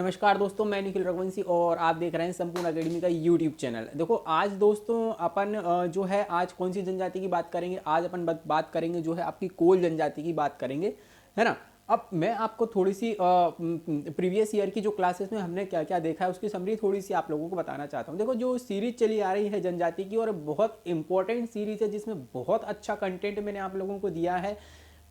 नमस्कार दोस्तों, मैं निखिल रघुवंशी और आप देख रहे हैं संपूर्ण अकेडमी का यूट्यूब चैनल। देखो आज दोस्तों अपन जो है आज कौन सी जनजाति की बात करेंगे। आज अपन बात करेंगे जो है आपकी कोल जनजाति की बात करेंगे, है ना। अब मैं आपको थोड़ी सी प्रीवियस ईयर की जो क्लासेस में हमने क्या क्या देखा है उसकी समरी थोड़ी सी आप लोगों को बताना चाहता हूँ। देखो जो सीरीज चली आ रही है जनजाति की, और बहुत इंपॉर्टेंट सीरीज है जिसमें बहुत अच्छा कंटेंट मैंने आप लोगों को दिया है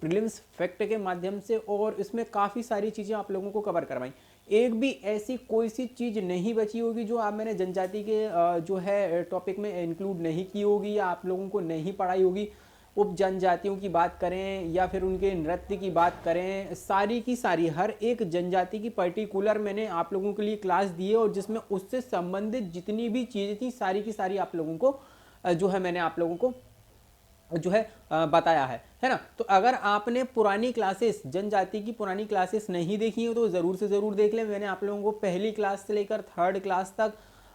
प्रीलिम्स फैक्ट के माध्यम से, और इसमें काफ़ी सारी चीज़ें आप लोगों को कवर करवाई। एक भी ऐसी कोई सी चीज़ नहीं बची होगी जो आप मैंने जनजाति के जो है टॉपिक में इंक्लूड नहीं की होगी या आप लोगों को नहीं पढ़ाई होगी। उप जनजातियों की बात करें या फिर उनके नृत्य की बात करें, सारी की सारी हर एक जनजाति की पर्टिकुलर मैंने आप लोगों के लिए क्लास दी है, और जिसमें उससे संबंधित जितनी भी चीज़ें थी सारी की सारी आप लोगों को जो है मैंने आप लोगों को जो है बताया है ना। तो अगर आपने पुरानी क्लासेस जनजाति की पुरानी क्लासेस नहीं देखी हो तो ज़रूर से ज़रूर देख लें। मैंने आप लोगों को पहली क्लास से लेकर थर्ड क्लास तक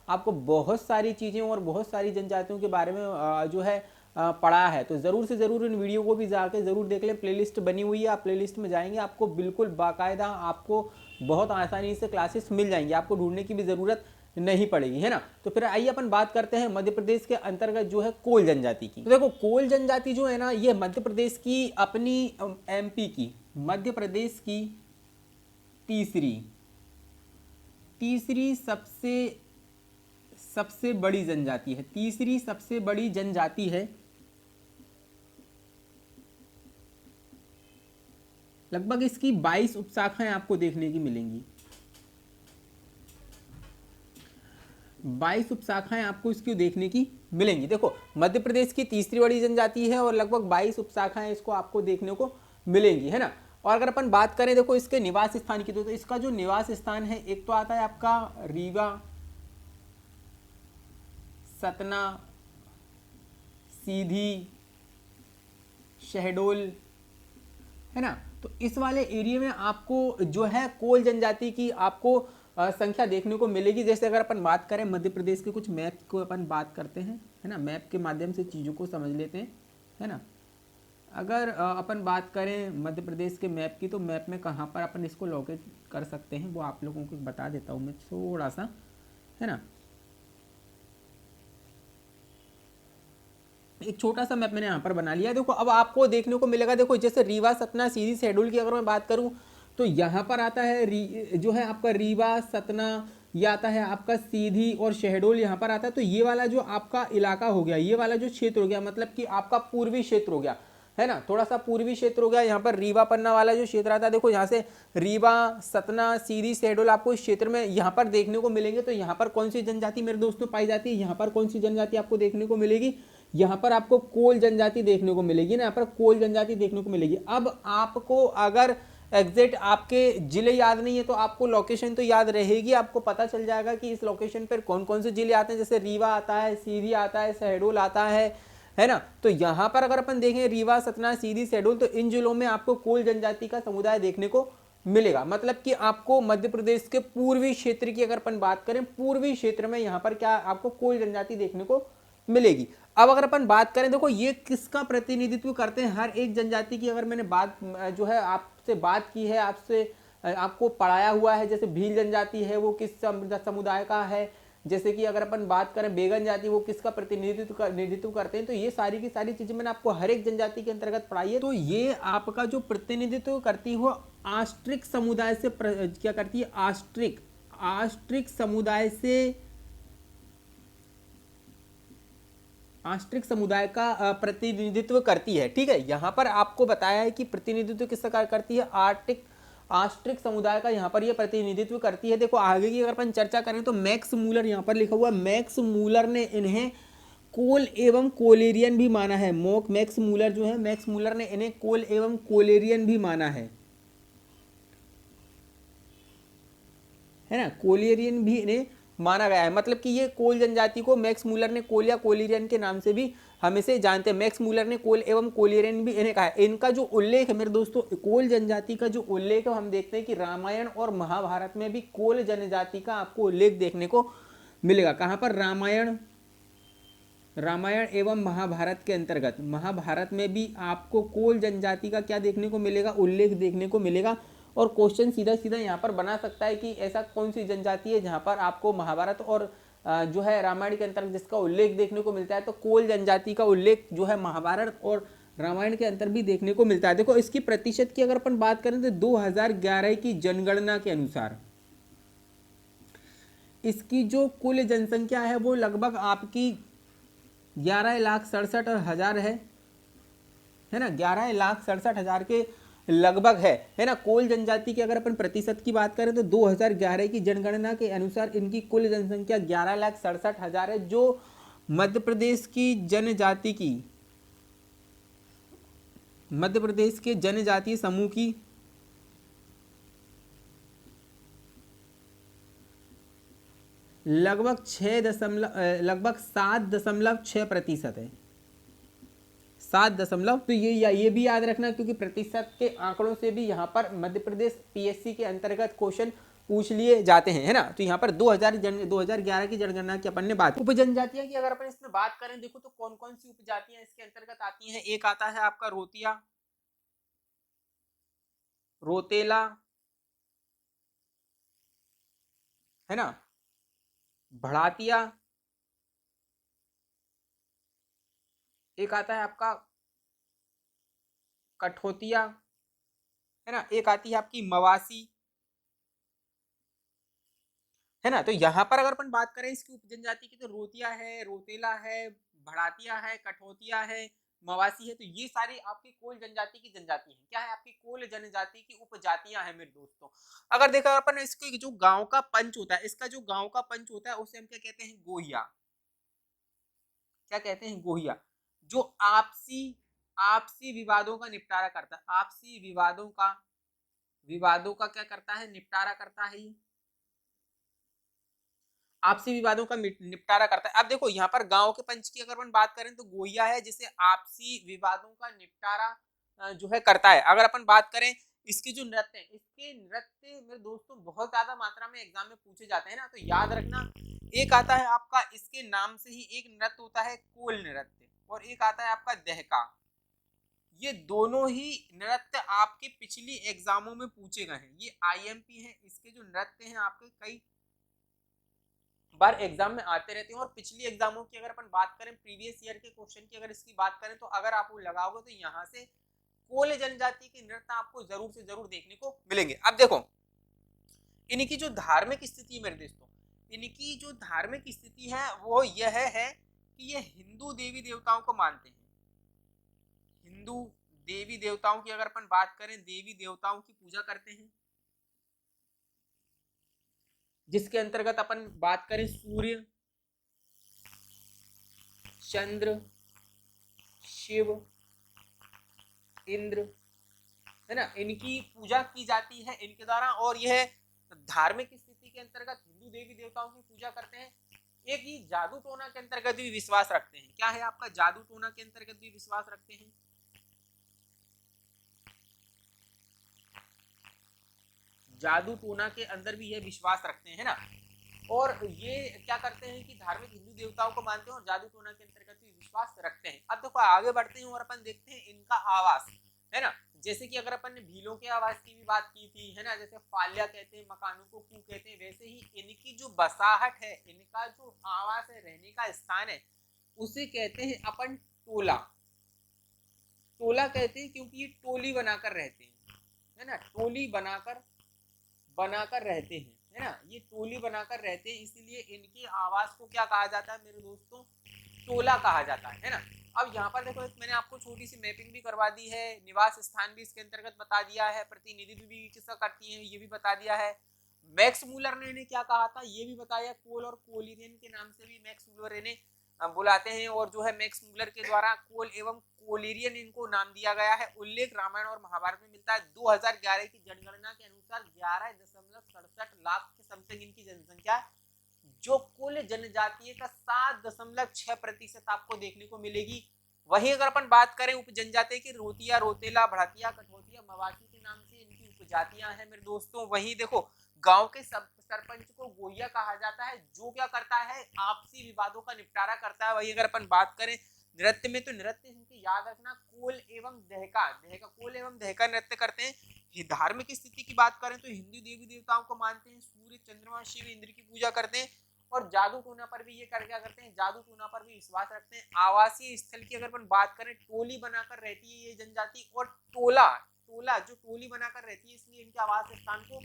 आपको बहुत सारी चीज़ें और बहुत सारी जनजातियों के बारे में जो है पढ़ा है। तो ज़रूर से ज़रूर इन वीडियो को भी जाके ज़रूर देख लें। प्लेलिस्ट बनी हुई है, आप प्लेलिस्ट में जाएंगे आपको बिल्कुल बाकायदा आपको बहुत आसानी से क्लासेस मिल जाएंगी, आपको ढूंढने की भी ज़रूरत नहीं पड़ेगी, है ना। तो फिर आइए अपन बात करते हैं मध्य प्रदेश के अंतर्गत जो है कोल जनजाति की। तो देखो कोल जनजाति जो है ना, ये मध्य प्रदेश की अपनी एमपी की मध्य प्रदेश की तीसरी तीसरी सबसे सबसे बड़ी जनजाति है। तीसरी सबसे बड़ी जनजाति है। लगभग इसकी 22 उपशाखाएं आपको देखने की मिलेंगी। 22 उपशाखाएं आपको इसकी देखने की मिलेंगी। देखो मध्य प्रदेश की तीसरी बड़ी जनजाति है और लगभग 22 उपशाखाएं इसको आपको देखने को मिलेंगी, है ना। और अगर अपन बात करें देखो इसके निवास स्थान की, तो इसका जो निवास स्थान है एक तो आता है आपका रीवा, सतना, सीधी, शहडोल, है ना। तो इस वाले एरिया में आपको जो है कोल जनजाति की आपको संख्या देखने को मिलेगी। जैसे अगर अपन बात करें मध्य प्रदेश के कुछ मैप को अपन बात करते हैं, है ना, मैप के माध्यम से चीज़ों को समझ लेते हैं, है ना। अगर अपन बात करें मध्य प्रदेश के मैप की, तो मैप में कहाँ पर अपन इसको लोकेट कर सकते हैं वो आप लोगों को बता देता हूँ मैं थोड़ा सा, है ना। एक छोटा सा मैप मैंने यहाँ पर बना लिया। देखो अब आपको देखने को मिलेगा, देखो जैसे रीवा, सतना, सीधी, शहडोल की अगर मैं बात करूँ तो यहाँ पर आता है जो है आपका रीवा, सतना, ये आता है आपका सीधी, और शहडोल यहाँ पर आता है। तो ये वाला जो आपका इलाका हो गया, ये वाला जो क्षेत्र हो गया, मतलब कि आपका पूर्वी क्षेत्र हो गया, है ना, थोड़ा सा पूर्वी क्षेत्र हो गया। यहाँ पर रीवा पन्ना वाला जो क्षेत्र आता है, देखो यहाँ से रीवा, सतना, सीधी, शहडोल आपको इस क्षेत्र में यहाँ पर देखने को मिलेंगे। तो यहाँ पर कौन सी जनजाति मेरे दोस्तों पाई जाती है, यहाँ पर कौन सी जनजाति आपको देखने को मिलेगी, यहाँ पर आपको कोल जनजाति देखने को मिलेगी ना, यहाँ पर कोल जनजाति देखने को मिलेगी। अब आपको अगर एग्जैक्ट आपके जिले याद नहीं है तो आपको लोकेशन तो याद रहेगी, आपको पता चल जाएगा कि इस लोकेशन पर कौन कौन से जिले आते हैं। जैसे रीवा आता है, सीधी आता है, शहडोल आता है ना। तो यहाँ पर अगर अपन देखें रीवा, सतना, सीधी, शहडोल, तो इन जिलों में आपको कोल जनजाति का समुदाय देखने को मिलेगा। मतलब कि आपको मध्य प्रदेश के पूर्वी क्षेत्र की अगर अपन बात करें, पूर्वी क्षेत्र में यहाँ पर क्या आपको कोल जनजाति देखने को मिलेगी। अब अगर अपन बात करें, देखो ये किसका प्रतिनिधित्व करते हैं, हर एक जनजाति की अगर मैंने बात जो है आपसे बात की है, आपसे आपको पढ़ाया हुआ है। जैसे भील जनजाति है वो किस समुदाय का है, जैसे कि अगर अपन बात करें बेगन जाति वो किसका प्रतिनिधित्व करते हैं। तो ये सारी की सारी चीजें मैंने आपको हर एक जनजाति के अंतर्गत पढ़ाई है। तो ये आपका जो प्रतिनिधित्व करती हो आस्ट्रिक समुदाय से क्या करती है, आस्ट्रिक समुदाय से, आस्ट्रिक समुदाय का प्रतिनिधित्व करती है। ठीक है, यहाँ पर आपको बताया है कि प्रतिनिधित्व किसका करती है, आस्ट्रिक समुदाय का यहाँ पर ये प्रतिनिधित्व करती है। देखो आगे की अगर अपन चर्चा करें तो मैक्स मूलर यहाँ पर लिखा हुआ है, मैक्स मूलर ने इन्हें कोल एवं कोलेरियन भी माना है। मैक्स मूलर जो है, मैक्स मूलर ने इन्हें कोल एवं कोलेरियन भी माना है ना, कोलेरियन भी इन्हें माना गया है। मतलब कि ये कोल जनजाति को मैक्स मूलर ने कोल या कोलेरियन के नाम से भी हम इसे जानते हैं। मैक्स मूलर ने कोल एवं कोलेरियन भी इन्हें कहा है। इनका जो उल्लेख है मेरे दोस्तों, कोल जनजाति का जो उल्लेख है हम देखते हैं कि रामायण और महाभारत में भी कोल जनजाति का आपको उल्लेख देखने को मिलेगा। कहाँ पर, रामायण एवं महाभारत के अंतर्गत, महाभारत में भी आपको कोल जनजाति का क्या देखने को मिलेगा, उल्लेख देखने को मिलेगा। और क्वेश्चन सीधा सीधा यहाँ पर बना सकता है कि ऐसा कौन सी जनजाति है जहाँ पर आपको महाभारत और जो है रामायण के अंतर्गत जिसका उल्लेख देखने को मिलता है। तो कोल जनजाति का उल्लेख जो है महाभारत और रामायण के अंतर भी देखने को मिलता है। देखो इसकी प्रतिशत की अगर अपन बात करें तो 2011 की जनगणना के अनुसार इसकी जो कुल जनसंख्या है वो लगभग आपकी 11,67,000 है ना, 11,67,000 के लगभग है ना। कोल जनजाति की अगर अपन प्रतिशत की बात करें तो 2011 की जनगणना के अनुसार इनकी कुल जनसंख्या 11,67,000 है, जो मध्य प्रदेश की जनजाति की, मध्य प्रदेश के जनजातीय समूह की लगभग 7.6% है, 7 तो ये भी याद रखना, क्योंकि प्रतिशत के आंकड़ों से भी यहाँ पर मध्य प्रदेश पीएससी के अंतर्गत क्वेश्चन पूछ लिए जाते हैं, है ना। तो यहाँ पर 2011 की जनगणना की अपन ने बात। उपजनजातियां की अगर अपन इसमें बात करें देखो तो कौन कौन सी उपजातियां इसके अंतर्गत आती हैं। एक आता है आपका रोतिया, रोतेला, है ना, भड़ातिया, एक आता है आपका कठोतिया, है ना, एक आती है आपकी मवासी, है ना। तो यहाँ पर अगर अपन बात करें इसकी उपजनजाति की तो रोतिया है, रोतेला है, भड़ातिया है, कठोतिया है, मवासी है। तो ये सारी आपकी कोल जनजाति की जनजाति है। क्या है, आपकी कोल जनजाति की उपजातियां हैं मेरे दोस्तों। अगर देखा अपन इसके जो गांव का पंच होता है, इसका जो गांव का पंच होता है उसे हम क्या कहते हैं, गोहिया। क्या कहते हैं, गोहिया। जो आपसी आपसी विवादों का निपटारा करता है, आपसी विवादों का क्या करता है, निपटारा करता है, आपसी विवादों का निपटारा करता है। अब देखो यहाँ पर गांव के पंच की अगर अपन बात करें तो गोहिया है जिसे आपसी विवादों का निपटारा जो है करता है। अगर अपन बात करें इसके जो नृत्य है, इसके नृत्य मेरे दोस्तों बहुत ज्यादा मात्रा में एग्जाम में पूछे जाते हैं ना, तो याद रखना। एक आता है आपका, इसके नाम से ही एक नृत्य होता है कोल नृत्य, और एक आता है आपका दहका। ये दोनों ही नृत्य आपके पिछली एग्जामों में पूछे गए हैं। ये आईएमपी है, इसके जो नृत्य हैं आपके कई बार एग्जाम में आते रहते हैं। और पिछली एग्जामों की अगर अपन बात करें, प्रीवियस ईयर के क्वेश्चन की अगर इसकी बात करें, तो अगर आप वो लगाओगे तो यहाँ से कोल जनजाति के नृत्य आपको जरूर से जरूर देखने को मिलेंगे। अब देखो इनकी जो धार्मिक स्थिति मेरे दोस्तों, इनकी जो धार्मिक स्थिति है वो यह है कि ये हिंदू देवी देवताओं को मानते हैं। हिंदू देवी देवताओं की अगर अपन बात करें, देवी देवताओं की पूजा करते हैं, जिसके अंतर्गत अपन बात करें सूर्य, चंद्र, शिव, इंद्र, है ना, इनकी पूजा की जाती है इनके द्वारा। और यह धार्मिक स्थिति के अंतर्गत हिंदू देवी देवताओं की पूजा करते हैं। एक ही जादू टोना के अंतर्गत भी विश्वास रखते हैं। क्या है आपका, जादू टोना के अंतर्गत भी विश्वास रखते हैं। जादू टोना के अंदर भी यह विश्वास रखते हैं ना। और ये क्या करते हैं कि धार्मिक हिंदू देवताओं को मानते हैं और जादू टोना के अंतर्गत भी विश्वास रखते हैं। अब देखो आगे बढ़ते हैं और अपन देखते हैं इनका आवास, है ना। जैसे कि अगर अपन ने भीलों के आवास की भी बात की थी, है ना, जैसे फाल्या कहते हैं, मकानों को कू कहते हैं, वैसे ही इनकी जो बसाहट है, इनका जो आवास है, रहने का स्थान है, उसे कहते हैं अपन टोला। टोला कहते हैं क्योंकि ये टोली बनाकर रहते हैं, है ना, टोली बनाकर रहते हैं, है ना, ये टोली बनाकर रहते हैं, इसीलिए इनके आवास को क्या कहा जाता है मेरे दोस्तों, टोला कहा जाता है ना। अब यहाँ पर देखो मैंने आपको छोटी सी मैपिंग भी करवा दी है, निवास स्थान भी इसके अंतर्गत बता दिया है, प्रतिनिधित्व भी किसका करती है ये भी बता दिया है। मैक्स मूलर ने इन्हें क्या कहा था ये भी बताया, कोल और कोलिरियन के नाम से भी मैक्स मूलर इन्हें बुलाते हैं। और जो है मैक्स मूलर के द्वारा कोल एवं कोलिरियन इनको नाम दिया गया है। उल्लेख रामायण और महाभारत में मिलता है। 2011 की जनगणना के अनुसार 11.67 लाख के समथिंग इनकी जनसंख्या है, जो कुल जनजातीय का 7.6% आपको देखने को मिलेगी। वहीं अगर अपन बात करें उप जनजाति की, रोतिया, रोतेला, भड़किया, कठोतिया, मवासी के नाम से इनकी उपजातियां हैं मेरे दोस्तों। वहीं देखो गांव के सरपंच को गोहिया कहा जाता है, जो क्या करता है, आपसी विवादों का निपटारा करता है। वहीं अगर अपन बात करें नृत्य में, तो नृत्य इनके याद रखना कोल एवं दहका, कोल एवं दहका नृत्य करते हैं। धार्मिक स्थिति की बात करें तो हिंदू देवी देवताओं को मानते हैं, सूर्य चंद्रमा शिव इंद्र की पूजा करते हैं, और जादू टोना पर भी ये कर क्या करते हैं, जादू टोना पर भी विश्वास रखते हैं। आवासीय स्थल की अगर अपन बात करें, टोली बनाकर रहती है ये जनजाति, और टोला टोला जो टोली बनाकर रहती है, इसलिए इनके आवास स्थान को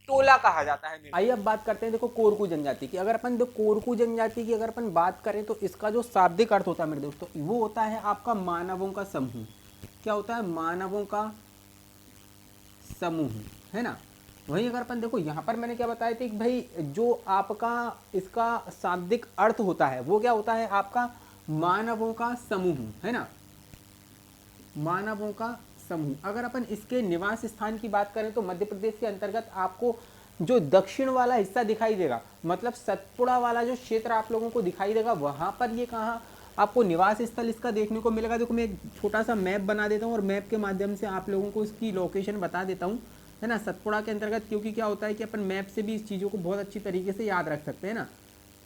टोला कहा जाता है। आइए अब बात करते हैं देखो कोरकू जनजाति की। अगर अपन देखो कोरकू जनजाति की अगर अपन बात करें तो इसका जो शाब्दिक अर्थ होता है मेरे दोस्तों, वो होता है आपका मानवों का समूह। क्या होता है? मानवों का समूह, है ना। वहीं अगर अपन देखो यहाँ पर मैंने क्या बताया था कि भाई जो आपका इसका शाब्दिक अर्थ होता है वो क्या होता है आपका मानवों का समूह, है ना, मानवों का समूह। अगर अपन इसके निवास स्थान की बात करें तो मध्य प्रदेश के अंतर्गत आपको जो दक्षिण वाला हिस्सा दिखाई देगा, मतलब सतपुड़ा वाला जो क्षेत्र आप लोगों को दिखाई देगा, वहां पर ये कहाँ आपको निवास स्थल इसका देखने को मिलेगा। देखो मैं एक छोटा सा मैप बना देता हूँ और मैप के माध्यम से आप लोगों को इसकी लोकेशन बता देता हूँ, है ना, सतपुड़ा के अंतर्गत। क्योंकि क्या होता है कि अपन मैप से भी इस चीज़ों को बहुत अच्छी तरीके से याद रख सकते हैं ना।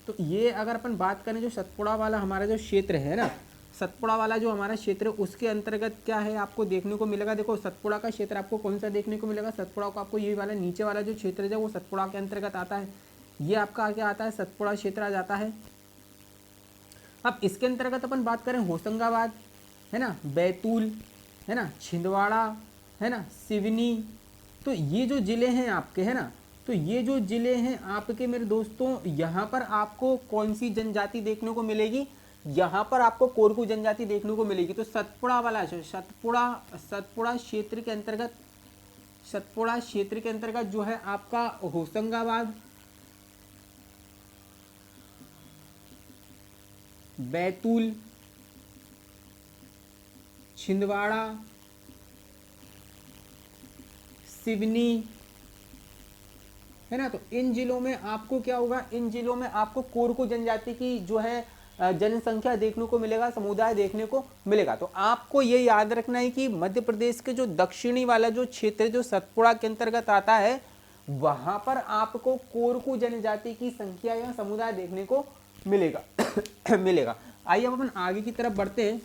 तो ये अगर अपन बात करें जो सतपुड़ा वाला हमारा जो क्षेत्र है ना, सतपुड़ा वाला जो हमारा क्षेत्र है उसके अंतर्गत क्या है आपको देखने को मिलेगा। देखो सतपुड़ा का क्षेत्र आपको कौन सा देखने को मिलेगा, सतपुड़ा को आपको ये वाला नीचे वाला जो क्षेत्र है वो सतपुड़ा के अंतर्गत आता है। ये आपका क्या आता है, सतपुड़ा क्षेत्र आ जाता है। अब इसके अंतर्गत अपन बात करें होशंगाबाद, है ना, बैतूल, है ना, छिंदवाड़ा, है ना, सिवनी, तो ये जो जिले हैं आपके, है ना, तो ये जो जिले हैं आपके मेरे दोस्तों, यहाँ पर आपको कौन सी जनजाति देखने को मिलेगी, यहाँ पर आपको कोरकू जनजाति देखने को मिलेगी। तो सतपुड़ा वाला सतपुड़ा क्षेत्र के अंतर्गत, सतपुड़ा क्षेत्र के अंतर्गत जो है आपका होशंगाबाद, बैतूल, छिंदवाड़ा, सिवनी, है ना, तो इन जिलों में आपको क्या होगा, इन जिलों में आपको कोरकू जनजाति की जो है जनसंख्या देखने को मिलेगा, समुदाय देखने को मिलेगा। तो आपको ये याद रखना है कि मध्य प्रदेश के जो दक्षिणी वाला जो क्षेत्र जो सतपुड़ा के अंतर्गत आता है, वहां पर आपको कोरकू जनजाति की संख्या या समुदाय देखने को मिलेगा मिलेगा। आइए अब अपन आगे की तरफ बढ़ते हैं।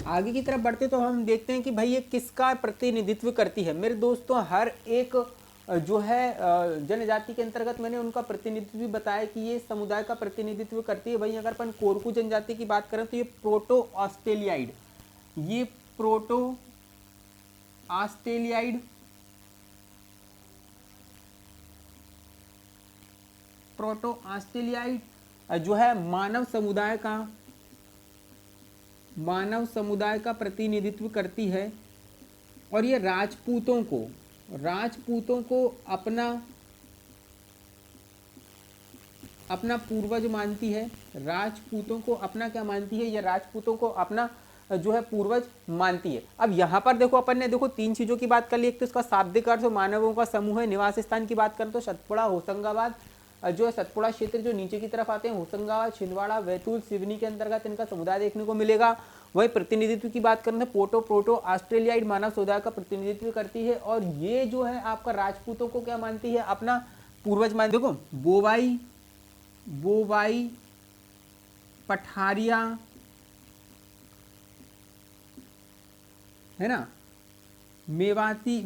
आगे की तरफ बढ़ते तो हम देखते हैं कि भाई ये किसका प्रतिनिधित्व करती है। मेरे दोस्तों हर एक जो है जनजाति के अंतर्गत मैंने उनका प्रतिनिधित्व भी बताया कि ये समुदाय का प्रतिनिधित्व करती है। भाई अगर अपन कोरकू जनजाति की बात करें तो ये प्रोटो ऑस्ट्रेलियाइड, ये प्रोटो ऑस्ट्रेलियाइड प्रोटो ऑस्ट्रेलियाइड जो है मानव समुदाय का प्रतिनिधित्व करती है। और ये राजपूतों को अपना पूर्वज मानती है। राजपूतों को अपना क्या मानती है, ये राजपूतों को अपना जो है पूर्वज मानती है। अब यहाँ पर देखो अपन ने देखो तीन चीज़ों की बात कर ली। एक तो इसका शाब्दिक अर्थ मानवों का समूह है। निवास स्थान की बात करें तो सतपुड़ा, होशंगाबाद जो है सतपुड़ा क्षेत्र जो नीचे की तरफ आते हैं, होशंगाबाद, छिंदवाड़ा, बैतूल, सिवनी के अंतर्गत इनका समुदाय देखने को मिलेगा। वही प्रतिनिधित्व की बात करें तो प्रोटो ऑस्ट्रेलियाइड मानव समुदाय का प्रतिनिधित्व करती है। और ये जो है आपका राजपूतों को क्या मानती है, अपना पूर्वज मानती है। देखो बोवाई पठारिया, है ना, मेवासी,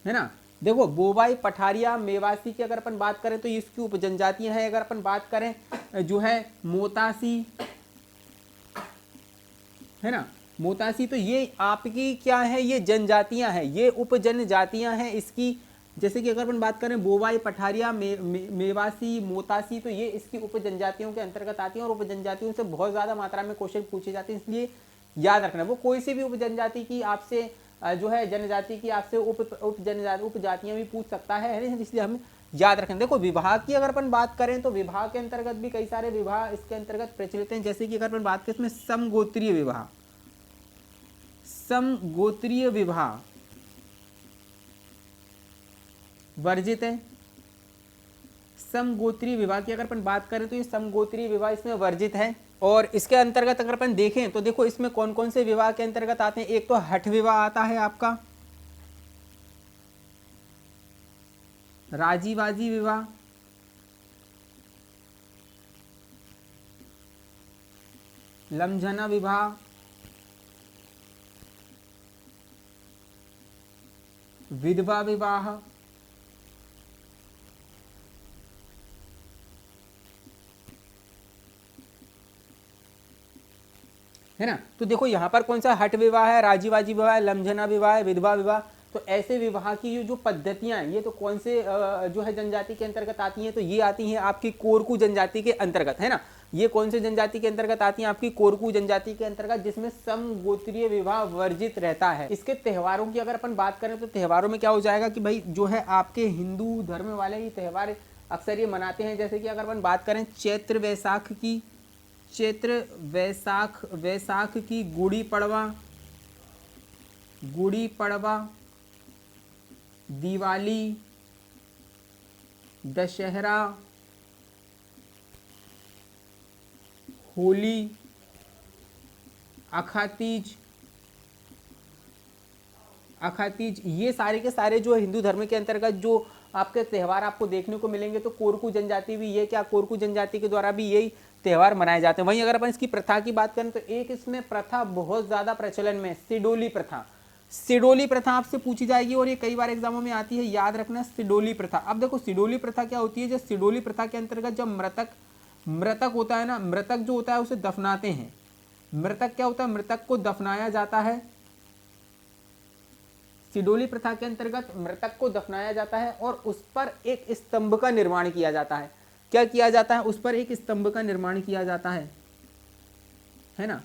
है ना। देखो बोवाई, पठारिया, मेवासी की अगर अपन बात करें तो इसकी उपजनजातियां हैं। अगर अपन बात करें जो है मोतासी, है ना, मोतासी, तो ये आपकी क्या है, ये जनजातियां हैं, ये उपजनजातियां हैं इसकी। जैसे कि अगर अपन बात करें बोवाई, पठारिया, मेवासी, मोतासी, तो ये इसकी उपजनजातियों के अंतर्गत आती हैं। और उपजनजातियों से बहुत ज़्यादा मात्रा में क्वेश्चन पूछे जाते हैं, इसलिए याद रखना। वो कोई सी भी उपजनजाति की आपसे जो है जनजाति की आपसे उपजातियां भी पूछ सकता है, इसलिए हम याद रखें। देखो विवाह की अगर अपन बात करें तो विवाह के अंतर्गत भी कई सारे विवाह इसके अंतर्गत प्रचलित हैं। जैसे कि अगर अपन बात करें इसमें समगोत्रीय विवाह वर्जित है। समगोत्रीय विवाह की अगर अपन बात करें तो ये समगोत्रीय विवाह इसमें वर्जित है। और इसके अंतर्गत अगर अपन देखें तो देखो इसमें कौन कौन से विवाह के अंतर्गत आते हैं। एक तो हठ विवाह आता है आपका, राजीवाजी विवाह, लमझना विवाह, विधवा विवाह, है ना। तो देखो यहाँ पर कौन सा हठ विवाह है, राजीवाजी विवाह है, लमझना विवाह है, विधवा विवाह। तो ऐसे विवाह की जो पद्धतियां हैं ये तो कौन से जो है जनजाति के अंतर्गत आती हैं, तो ये आती हैं आपकी कोरकू जनजाति के अंतर्गत, है ना। ये कौन से जनजाति के अंतर्गत आती हैं, आपकी कोरकू जनजाति के अंतर्गत, जिसमें समगोत्रीय विवाह वर्जित रहता है। इसके त्योहारों की अगर अपन बात करें तो त्योहारों में क्या हो जाएगा कि भाई जो है आपके हिंदू धर्म वाले ये त्यौहार अक्सर ये मनाते हैं। जैसे कि अगर अपन बात करें चैत्र वैसाख की गुड़ी पड़वा, दिवाली, दशहरा, होली, अखातीज, ये सारे के सारे जो हिंदू धर्म के अंतर्गत जो आपके त्यौहार आपको देखने को मिलेंगे। तो कोरकू जनजाति भी ये क्या, कोरकू जनजाति के द्वारा भी यही त्यौहार मनाए जाते हैं। वहीं अगर अपन इसकी प्रथा की बात करें तो एक इसमें प्रथा बहुत ज्यादा प्रचलन में, सिडोली प्रथा। सिडोली प्रथा आपसे पूछी जाएगी और ये कई बार एग्जामों में आती है, याद रखना सिडोली प्रथा। अब देखो सिडोली प्रथा क्या होती है, जो सिडोली प्रथा के अंतर्गत जब मृतक होता है ना, मृतक जो होता है उसे दफनाते हैं। मृतक क्या होता है, मृतक को दफनाया जाता है। सिडोली प्रथा के अंतर्गत मृतक को दफनाया जाता है और उस पर एक स्तंभ का निर्माण किया जाता है। क्या किया जाता है, उस पर एक स्तंभ का निर्माण किया जाता है ना,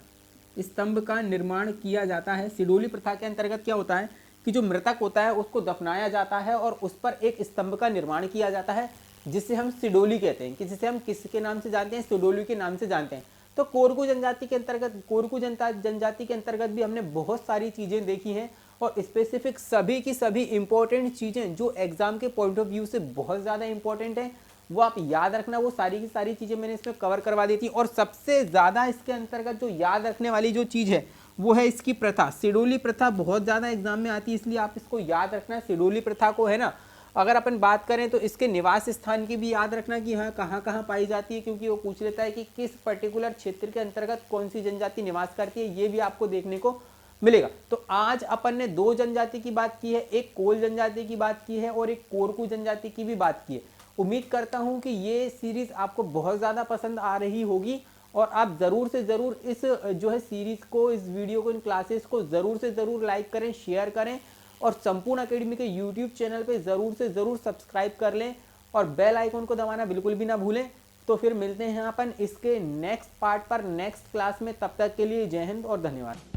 स्तंभ का निर्माण किया जाता है। सिडोली प्रथा के अंतर्गत क्या होता है कि जो मृतक होता है उसको दफनाया जाता है और उस पर एक स्तंभ का निर्माण किया जाता है, जिसे हम सिडोली कहते हैं, कि जिसे हम किसके नाम से जानते हैं, सिडोली के नाम से जानते हैं। तो कोरकू जनजाति के अंतर्गत, कोरकू जनजाति के अंतर्गत भी हमने बहुत सारी चीजें देखी हैं और स्पेसिफिक सभी की सभी इंपॉर्टेंट चीजें जो एग्जाम के पॉइंट ऑफ व्यू से बहुत ज्यादा इंपॉर्टेंट है, वो आप याद रखना। वो सारी की सारी चीजें मैंने इसमें कवर करवा दी थी। और सबसे ज्यादा इसके अंतर्गत जो याद रखने वाली जो चीज है वो है इसकी प्रथा। सिडोली प्रथा बहुत ज्यादा एग्जाम में आती है, इसलिए आप इसको याद रखना। सिडोली प्रथा को, है ना, अगर अपन बात करें तो इसके निवास स्थान की भी याद रखना कि हाँ कहाँ कहाँ पाई जाती है, क्योंकि वो पूछ लेता है कि किस पर्टिकुलर क्षेत्र के अंतर्गत कौन सी जनजाति निवास करती है, ये भी आपको देखने को मिलेगा। तो आज अपन ने दो जनजाति की बात की है, एक कोल जनजाति की बात की है और एक कोरकू जनजाति की भी बात की है। उम्मीद करता हूं कि ये सीरीज आपको बहुत ज़्यादा पसंद आ रही होगी और आप ज़रूर से ज़रूर इस जो है सीरीज़ को, इस वीडियो को, इन क्लासेस को ज़रूर से ज़रूर लाइक करें, शेयर करें और संपूर्ण अकेडमी के यूट्यूब चैनल पे ज़रूर से ज़रूर सब्सक्राइब कर लें और बेल आइकन को दबाना बिल्कुल भी ना भूलें। तो फिर मिलते हैं अपन इसके नेक्स्ट पार्ट पर नेक्स्ट क्लास में। तब तक के लिए जय हिंद और धन्यवाद।